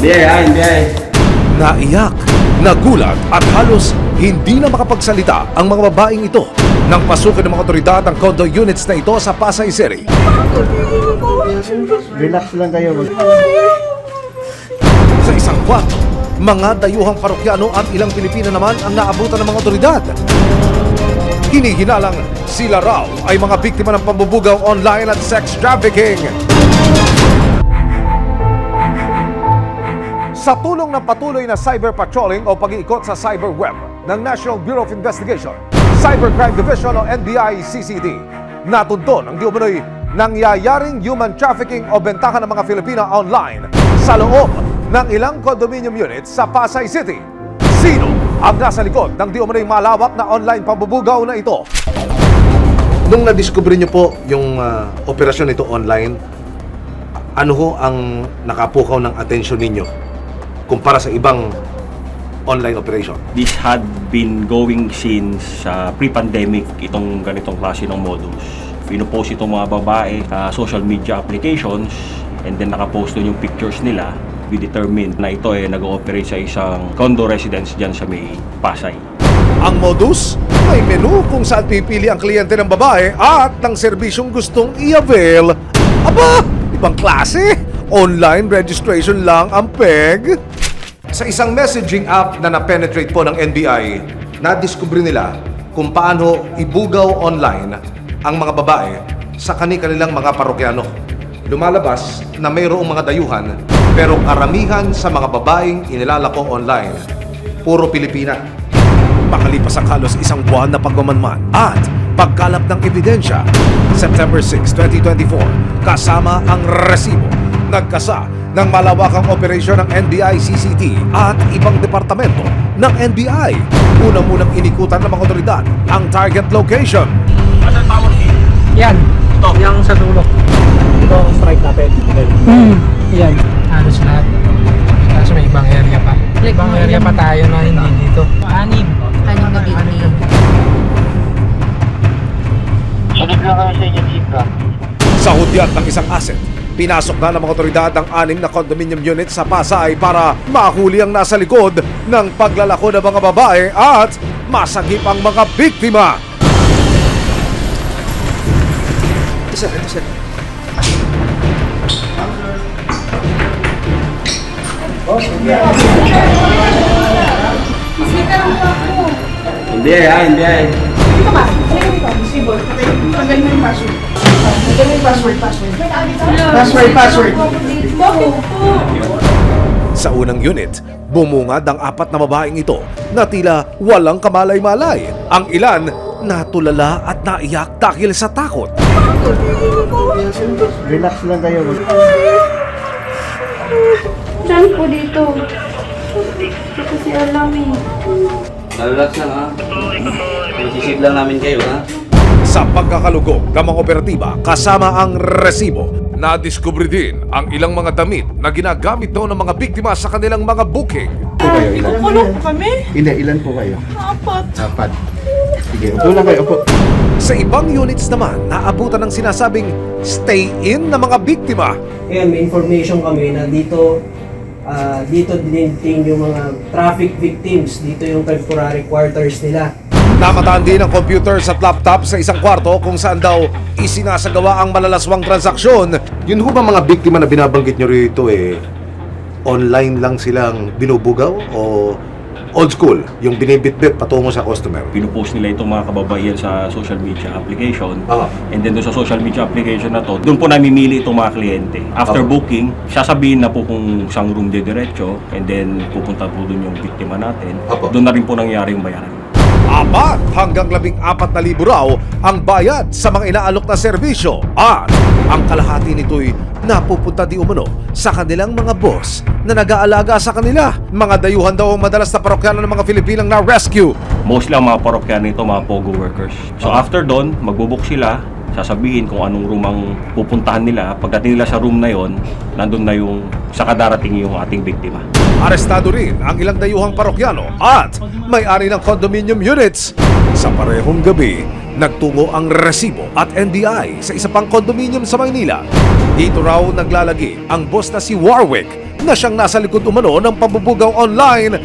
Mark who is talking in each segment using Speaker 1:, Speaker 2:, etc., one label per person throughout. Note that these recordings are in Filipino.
Speaker 1: Hindi.
Speaker 2: Naiyak, nagulat at halos hindi na makapagsalita ang mga babaeng ito nang pasukin ng mga otoridad ang condo units na ito sa Pasay City.
Speaker 3: Relax lang kayo.
Speaker 2: Sa isang kwarto, mga dayuhang parokyano at ilang Pilipino naman ang naabutan ng mga otoridad. Hinihinalang sila raw ay mga biktima ng pambubugaw online at sex trafficking. Sa tulong ng patuloy na cyber patrolling o pag-iikot sa cyberweb ng National Bureau of Investigation, Cybercrime Division o NBI-CCD, natunton ang di umano'y nangyayaring human trafficking o bentahan ng mga Filipino online sa loob ng ilang condominium units sa Pasay City. Sino ang nasa likod ng di umano'y malawak na online pambubugaw na ito? Nung nadiskubre niyo po yung operasyon nito online, ano ho ang nakapukaw ng atensyon ninyo kumpara sa ibang online operation?
Speaker 1: This had been going since pre-pandemic itong ganitong klase ng modus. Pinupost itong mga babae sa social media applications and then nakapost doon yung pictures nila. We determined na ito ay nag-ooperate sa isang condo residence dyan sa may Pasay.
Speaker 2: Ang modus, may menu kung saan pipili ang kliyente ng babae at ng serbisyong gustong i-avail. Aba, ibang klase. Online registration lang ang peg. Sa isang messaging app na na-penetrate po ng NBI, nadiskubre nila kung paano ibugaw online ang mga babae sa kanilang mga parokyano. Lumalabas na mayroong mga dayuhan pero karamihan sa mga babaeng inilalako online, puro Pilipina. Makalipas ang halos isang buwan na pagmamanman at pagkalap ng ebidensya, September 6, 2024, kasama ang resibo, nagkasa ng malawakang operasyon ng NBI-CCD at ibang departamento ng NBI. Unang-unang inikutan ng mga otoridad ang target location.
Speaker 1: Asan power key?
Speaker 4: Yan.
Speaker 1: Ito.
Speaker 4: Yung sa dulo.
Speaker 3: Ito ang strike natin.
Speaker 4: Yan. Halos lahat. Kaso may ibang area pa. Ibang area pa tayo na hindi dito. Anim.
Speaker 5: Anim na building.
Speaker 3: Sunod lang kayo sa inyo, Chika.
Speaker 2: Sa hudyat ng isang asset, pinasok na ng mga otoridad ang 6 na condominium unit sa Pasay para mahuli ang nasa likod ng paglalako ng mga babae at masagip ang mga biktima.
Speaker 3: Ito sir.
Speaker 1: Hindi.
Speaker 6: Dito ba? Sa'yo dito. Disable. Tanggalin mo yung password. Tanggalin mo yung password. Bakit po?
Speaker 2: Sa unang unit, bumungad ang 4 na babaeng ito na tila walang kamalay-malay. Ang ilan natulala at naiyak dahil sa takot.
Speaker 3: Relax lang kayo.
Speaker 5: Saan po dito? Hindi kasi alam eh.
Speaker 7: Relax lang ha. Masisave lang namin kayo ha.
Speaker 2: Sa pagkakalugog ng mga operatiba kasama ang resibo, nadiskubre din ang ilang mga damit na ginagamit daw ng mga biktima sa kanilang mga booking.
Speaker 6: Kulong po kami?
Speaker 3: Ilan po kayo?
Speaker 6: 4.
Speaker 3: 4. Sige, upo lang kayo, upo.
Speaker 2: Sa ibang units naman, naabutan ng sinasabing stay-in ng mga biktima.
Speaker 8: Ngayon, may information kami na dito diniting yung mga traffic victims. Dito yung temporary quarters nila.
Speaker 2: Namataan din ang computers at laptop sa isang kwarto kung saan daw isinasagawa ang malalaswang transaksyon. Yun ho ba mga biktima na binabanggit nyo rito online lang silang binubugaw o old school, yung binibitbit patungo sa customer?
Speaker 1: Pinupost nila itong mga kababaihan sa social media application.
Speaker 2: Ah.
Speaker 1: And then doon sa social media application na to, doon po namimili itong mga kliyente. After booking, sasabihin na po kung saan room diretso and then pupunta po doon yung biktima natin.
Speaker 2: Apo.
Speaker 1: Doon na rin po nangyari yung bayaran.
Speaker 2: 4 hanggang 14,000 raw ang bayad sa mga inaalok na serbisyo at ang kalahati nito'y napupunta di umano sa kanilang mga boss na nag-aalaga sa kanila. Mga dayuhan daw ang madalas na parokyano ng mga Filipinang na-rescue.
Speaker 1: Mostly ang mga parokya nito, mga POGO workers. So after doon, magbubook sila, sasabihin kung anong room ang pupuntahan nila. Pagdating nila sa room na yon, nandun na yung sa kadarating yung ating biktima.
Speaker 2: Arestado rin ang ilang dayuhang parokyano at may-ari ng condominium units. Sa parehong gabi, Nagtungo ang resibo at NBI sa isa pang kondominium sa Maynila. Dito raw naglalagi ang boss na si Warwick na siyang nasa likod umano ng pambubugaw online.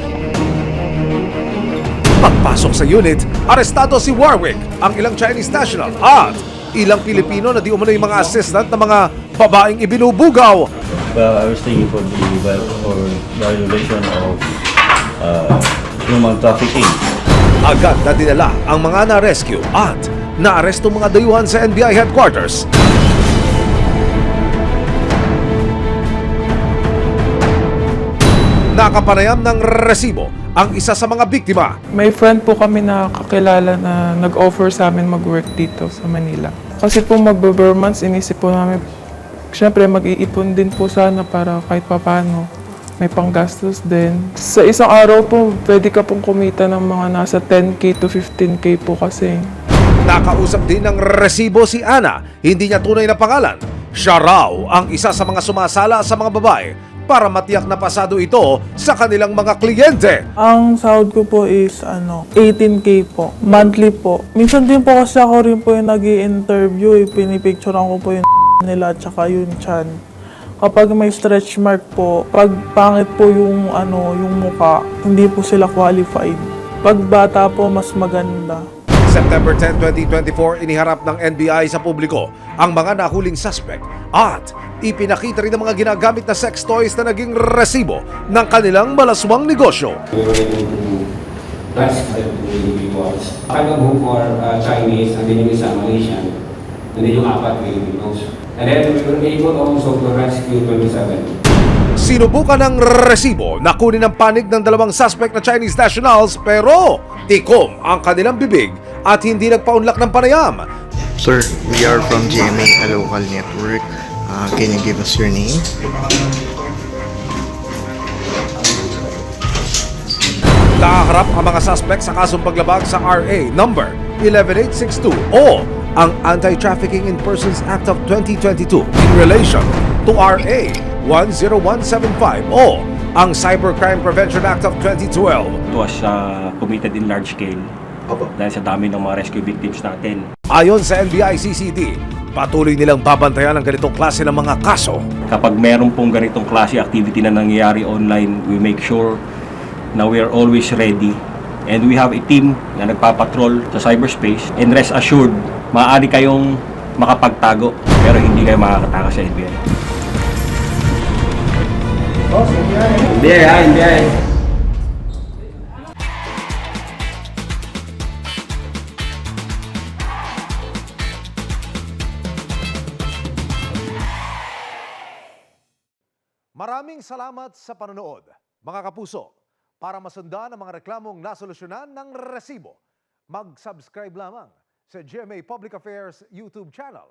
Speaker 2: Pagpasok sa unit, arestado si Warwick, ang ilang Chinese national at ilang Pilipino na di umano yung mga assistant na mga babaeng ibinubugaw.
Speaker 9: Well, I was thinking for violation of human trafficking.
Speaker 2: Agad na dinala ang mga na-rescue at naaresto mga dayuhan sa NBI headquarters. Nakapanayam ng resibo ang isa sa mga biktima.
Speaker 10: May friend po kami na kakilala na nag-offer sa amin mag-work dito sa Manila. Kasi po magbe-months, inisip po namin, syempre mag-iipon din po sana para kahit papano may panggastos din. Sa isang araw po, pwede ka pong kumita ng mga nasa 10K to 15K po kasi.
Speaker 2: Nakausap din ng resibo si Ana, hindi niya tunay na pangalan. Siya raw ang isa sa mga sumasala sa mga babae para matiyak na pasado ito sa kanilang mga kliyente.
Speaker 10: Ang sahod ko po is 18K po, monthly po. Minsan din po kasi ako rin po yung nag-i-interview, pinipicturean ko po yung nila at saka yung chan. Kapag may stretch mark po, pag pangit po yung mukha, hindi po sila qualified. Pag bata po, mas maganda.
Speaker 2: September 10, 2024, iniharap ng NBI sa publiko ang mga nahuling suspect at ipinakita rin ang mga ginagamit na sex toys na naging resibo ng kanilang malaswang negosyo.
Speaker 11: We were able to rescue the individuals. Kailang group for Chinese and then yung isa Malaysian and then yung apat Filipinos. And then we were able also to rescue 27.
Speaker 2: Sinubukan ng resibo na kunin ang panig ng dalawang suspect na Chinese nationals pero tikom ang kanilang bibig at hindi nagpaunlak ng panayam.
Speaker 3: Sir, we are from GMA, a local network. Can you give us your name?
Speaker 2: Nakaharap ang mga suspect sa kasong paglabag sa RA number 11862 o ang Anti-Trafficking in Persons Act of 2022 in relation to RA 10175 o ang Cybercrime Prevention Act of 2012.
Speaker 1: It was committed in large scale dahil sa dami ng mga rescue victims natin.
Speaker 2: Ayon sa NBI CCD, patuloy nilang babantayan ang ganitong klase ng mga kaso.
Speaker 1: Kapag meron pong ganitong klase activity na nangyayari online, we make sure na we are always ready. And we have a team na nagpapatrol sa cyberspace. And rest assured, maaari kayong makapagtago pero hindi kayo makakatakas sa NBI.
Speaker 11: NBI.
Speaker 2: Maraming salamat sa panonood, mga kapuso. Para masundan ang mga reklamong nasolusyonan ng resibo, mag-subscribe lamang sa GMA Public Affairs YouTube channel